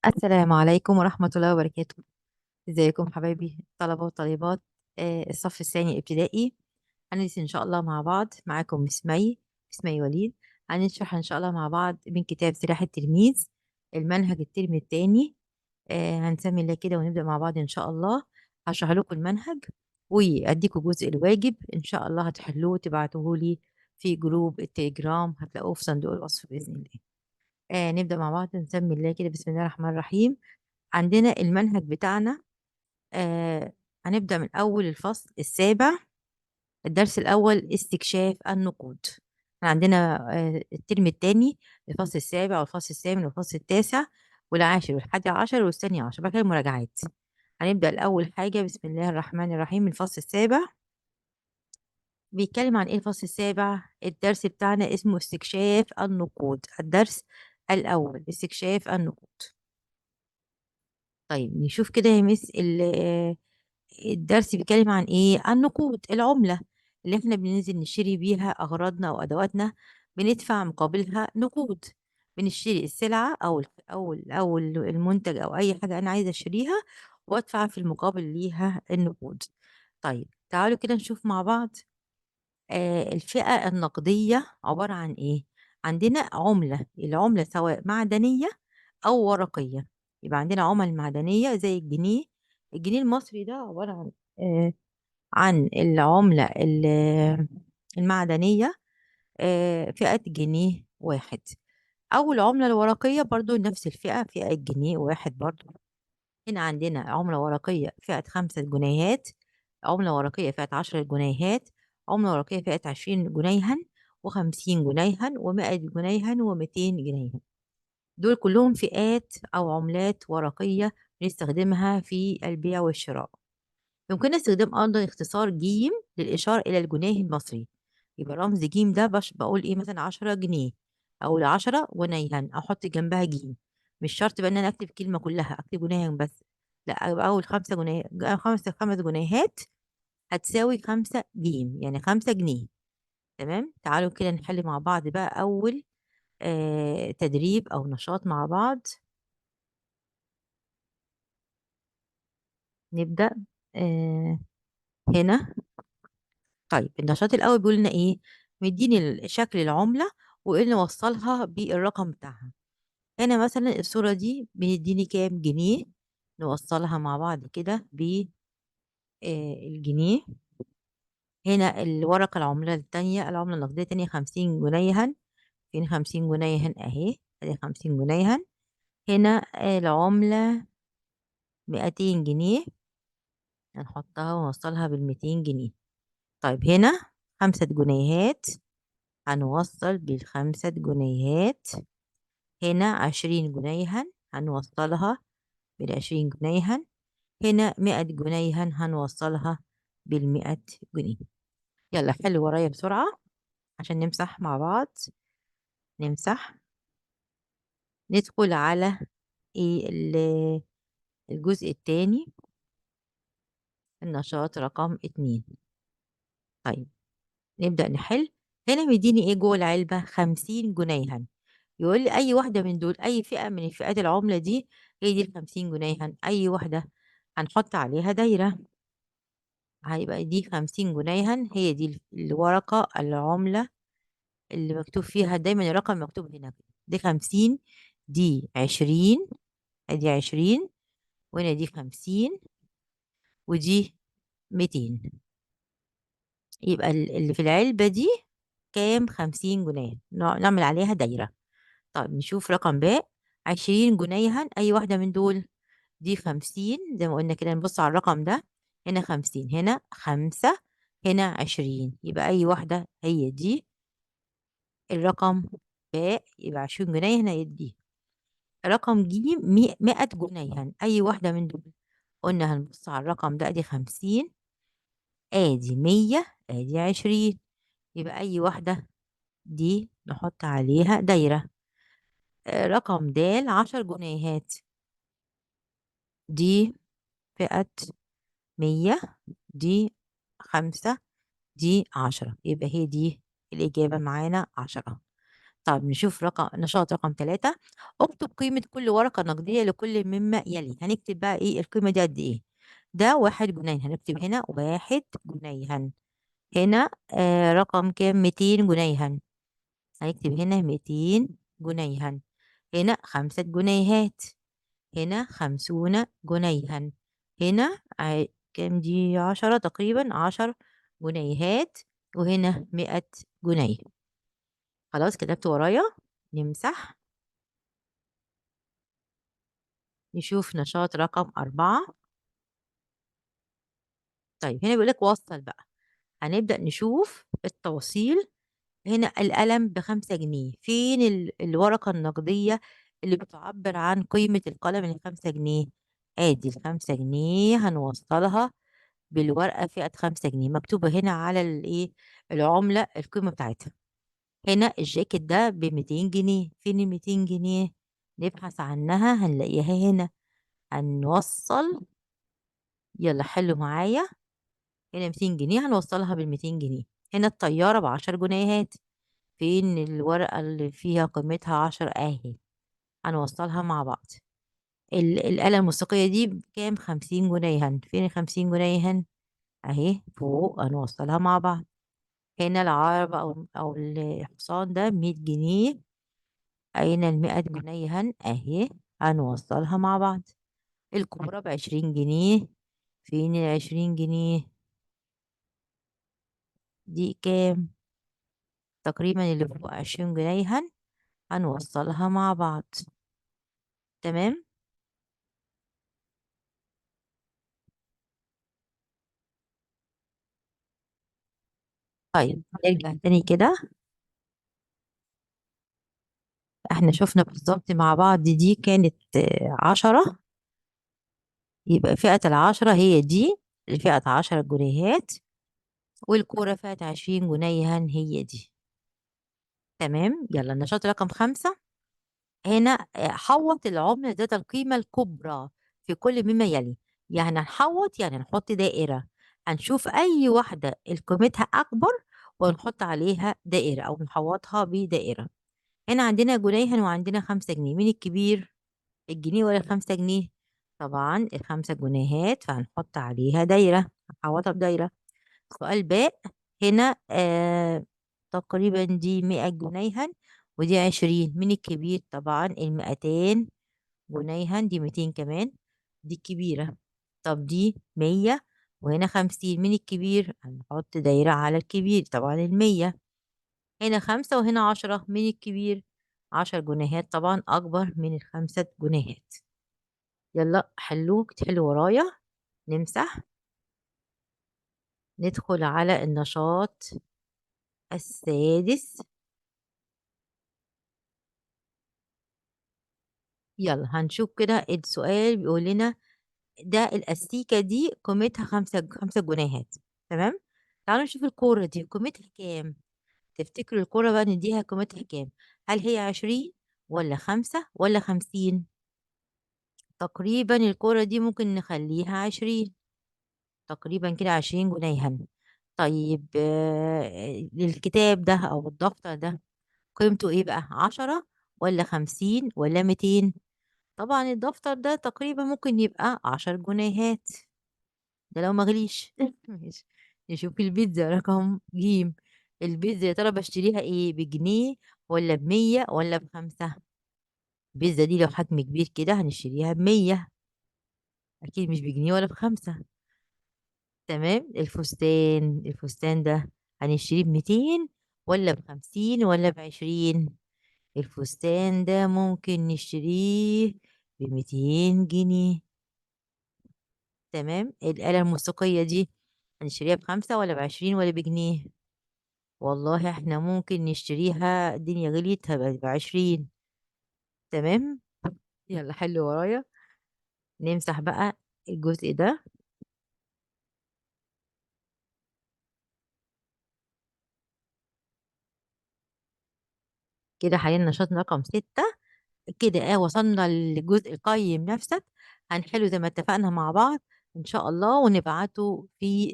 السلام عليكم ورحمة الله وبركاته. ازيكم حبايبي طلبة وطالبات الصف الثاني الابتدائي. هندرس إن شاء الله مع بعض، معاكم مس مي وليد. هنشرح إن شاء الله مع بعض من كتاب سلاح التلميذ المنهج الترم الثاني. هنسمي الله كده ونبدأ مع بعض إن شاء الله. هشرح لكم المنهج وأديكم جزء الواجب إن شاء الله هتحلوه وتبعتوه لي في جروب التليجرام، هتلاقوه في صندوق الوصف بإذن الله. نبدأ مع بعض، نسمي الله كده، بسم الله الرحمن الرحيم. عندنا المنهج بتاعنا. آه هنبدأ من أول الفصل السابع. الدرس الأول استكشاف النقود. احنا عندنا الترم الثاني، الفصل السابع والفصل الثامن والفصل التاسع والعاشر والحادي عشر والثاني عشر، بعد كده المراجعات. هنبدأ الأول حاجة بسم الله الرحمن الرحيم. الفصل السابع بيتكلم عن إيه؟ الفصل السابع الدرس بتاعنا اسمه استكشاف النقود. الدرس الأول استكشاف النقود. طيب نشوف كده يا مس الدرس بيتكلم عن ايه؟ عن نقود العملة اللي احنا بننزل نشتري بيها اغراضنا او ادواتنا، بندفع مقابلها نقود. بنشتري السلعة او المنتج او اي حاجة انا عايزة اشتريها، وادفع في المقابل ليها النقود. طيب تعالوا كده نشوف مع بعض. الفئة النقدية عبارة عن ايه؟ عندنا العملة سواء معدنية او ورقية. يبقى عندنا عمل معدنية زي الجنيه. الجنيه المصري ده عبارة عن العملة المعدنية، فئة جنيه واحد. أو العملة الورقية برضو نفس الفئة، فئة جنيه واحد برضو. هنا عندنا عملة ورقية فئة 5 جنيهات، عملة ورقية فئة 10 جنيهات، عملة ورقية فئة 20 جنيها و50 جنيها و100 جنيها و200 جنيها. دول كلهم فئات أو عملات ورقية بنستخدمها في البيع والشراء. يمكن استخدام أيضا اختصار جيم للإشارة إلى الجنيه المصري. يبقى رمز جيم ده بقول إيه؟ مثلا 10 جنيه، أو 10 جنيها أحط جنبها جيم. مش شرط بقى إن أنا أكتب كلمة كلها، أكتب جنيه بس. لا، يبقى أول 5 جنيه، خمس جنيهات هتساوي 5 جيم، يعني 5 جنيه. تمام. تعالوا كده نحل مع بعض بقى أول تدريب أو نشاط مع بعض. نبدأ آه هنا. طيب النشاط الأول بيقول لنا إيه؟ مديني شكل العملة وإيه نوصلها بالرقم بتاعها. هنا مثلا الصورة دي بيديني كام جنيه، نوصلها مع بعض كده بالجنيه. هنا الورقة العملة التانية، العملة النقدية التانية 50 جنيها. فين 50 جنيها؟ أهي، أدي 50 جنيها. هنا العملة 200 جنيه، هنحطها ونوصلها بالميتين جنيه. طيب هنا 5 جنيهات، هنوصل بالخمسة جنيهات. هنا 20 جنيها، هنوصلها بالعشرين جنيها. هنا 100 جنيها، هنوصلها بالمئة جنيه. يلا حلو ورايا بسرعة عشان نمسح مع بعض. نمسح. ندخل على ايه الجزء الثاني، النشاط رقم 2. طيب نبدأ نحل. هنا مديني ايه جوه العلبة؟ 50 جنيها. يقول لي أي واحدة من دول، أي فئة من الفئات العملة دي، هي دي ال50 جنيها. أي واحدة هنحط عليها دايرة، هيبقى دي 50 جنيها. هي دي الورقة العملة اللي مكتوب فيها دايما الرقم مكتوب هنا كده. دي 50، دي 20، ادي 20، وهنا دي 50، ودي 200. يبقى اللي في العلبة دي كام؟ 50 جنيه. نعمل عليها دايرة. طيب نشوف رقم باء. 20 جنيها، أي واحدة من دول؟ دي 50 زي ما قلنا كده. نبص على الرقم ده، هنا 50، هنا 5، هنا 20. يبقى أي واحدة هي دي الرقم باء. يبقى 20 جنيه هنا يدي رقم جيم 100 جنيها. أي واحدة من دول؟ قلنا هنبص على الرقم ده، ادي 50، ادي 100، ادي 20. يبقى أي واحدة دي نحط عليها دايرة. رقم د 10 جنيهات. دي فئة 100، دي 5، دي 10. يبقى هي دي الإجابة معانا 10. طب نشوف نشاط رقم 3. اكتب قيمة كل ورقة نقدية لكل مما يلي. هنكتب بقى ايه القيمة دي قد ايه؟ ده 1 جنيه، هنكتب هنا 1 جنيها. هنا رقم كام؟ 200 جنيها، هنكتب هنا 200 جنيها. هنا 5 جنيهات، هنا 50 جنيها. هنا كام دي؟ 10 تقريبا، 10 جنيهات. وهنا 100 جنيه. خلاص كتبت ورايا. نمسح. نشوف نشاط رقم 4. طيب هنا بيقولك وصل بقى. هنبدأ نشوف التوصيل. هنا القلم ب5 جنيه، فين الورقة النقدية اللي بتعبر عن قيمة القلم اللي 5 جنيه؟ ادي ال5 جنيه هنوصلها بالورقة فئة 5 جنيه، مكتوبة هنا على الايه، العملة، القيمة بتاعتها. هنا الجاكيت ده ب200 جنيه، فين ال200 جنيه؟ نبحث عنها هنلاقيها هنا. هنوصل. يلا حلوا معايا. هنا 200 جنيه هنوصلها بال200 جنيه. هنا الطيارة ب10 جنيهات، فين الورقة اللي فيها قيمتها 10؟ اهي. هنوصلها مع بعض. الآلة الموسيقية دي بكام؟ 50 جنيها، فين ال50 جنيها؟ اهي فوق، هنوصلها مع بعض. هنا العربة أو الحصان ده 100 جنيه. أين ال100 جنيها؟ أهي. هنوصلها مع بعض. الكورة ب20 جنيه، فين ال20 جنيه؟ دي كام؟ تقريبا اللي فوق 20 جنيها. هنوصلها مع بعض. تمام. طيب نرجع تاني كده. احنا شفنا بالظبط مع بعض، دي كانت 10. يبقى فئة ال10 هي دي، فئة 10 جنيهات. والكورة فئة 20 جنيها هي دي. تمام. يلا النشاط رقم 5. هنا حوط العملة ذات القيمة الكبرى في كل مما يلي. يعني هنحوط، يعني نحط دائرة. هنشوف أي واحدة قيمتها أكبر ونحط عليها دائرة أو نحوطها بدائرة. هنا عندنا جنيها وعندنا 5 جنيه، مين الكبير؟ الجنيه ولا ال5 جنيه؟ طبعا ال5 جنيهات، فهنحط عليها دايرة، هنحوطها بدايرة. سؤال باء. هنا تقريبا دي 100 جنيها ودي 20، مين الكبير؟ طبعا ال200 جنيها، دي 200 كمان، دي الكبيرة. طب دي 100 وهنا 50، مين الكبير؟ هنحط دايرة على الكبير، طبعا ال100. هنا 5 وهنا 10، مين الكبير؟ 10 جنيهات، طبعا أكبر من ال5 جنيهات. يلا حلوك تحلوا ورايا. نمسح. ندخل على النشاط السادس. يلا هنشوف كده السؤال بيقول لنا ده الأستيكة دي قيمتها 5 جنيهات. تمام. تعالوا نشوف الكورة دي قيمتها كام. تفتكروا الكورة بقى نديها قيمتها كام؟ هل هي 20 ولا 5 ولا 50؟ تقريبا الكورة دي ممكن نخليها 20. تقريبا كده 20 جنيها. طيب الكتاب ده أو الدفتر ده قيمته ايه بقى؟ 10 ولا 50 ولا 200؟ طبعا الدفتر ده تقريبا ممكن يبقى 10 جنيهات، ده لو مغليش. ماشي. نشوف البيتزا رقم جيم. البيتزا يا ترى بشتريها ايه؟ بجنيه ولا ب100 ولا ب5؟ البيتزا دي لو حجم كبير كده هنشتريها ب100، اكيد مش بجنيه ولا ب5. تمام. الفستان ده هنشتريه ب200 ولا ب50 ولا ب20؟ الفستان ده ممكن نشتريه ب200 جنيه. تمام. الآلة الموسيقية دي هنشتريها ب5 ولا ب20 ولا بجنيه؟ والله احنا ممكن نشتريها، الدنيا غليت، هبقى ب20. تمام. يلا حلو ورايا. نمسح بقى الجزء ده. كده حاليا نشاط رقم 6. كده وصلنا للجزء القيم نفسك. هنحله زي ما اتفقنا مع بعض ان شاء الله، ونبعته في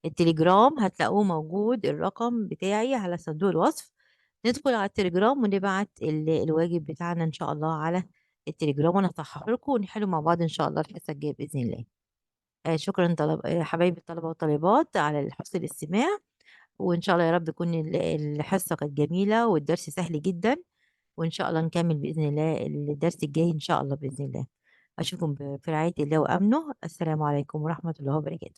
التليجرام. هتلاقوه موجود الرقم بتاعي على صندوق الوصف. ندخل على التليجرام ونبعت الواجب بتاعنا إن شاء الله على التليجرام، وأنا هاصححه لكم ونحله مع بعض إن شاء الله الحصة الجاية بإذن الله. شكرًا حبايبي الطلبة والطالبات على حسن الاستماع، وإن شاء الله يا رب تكون الحصة كانت جميلة والدرس سهل جدًا، وإن شاء الله نكمل بإذن الله الدرس الجاي إن شاء الله بإذن الله. أشوفكم في رعاية الله وأمنه. السلام عليكم ورحمة الله وبركاته.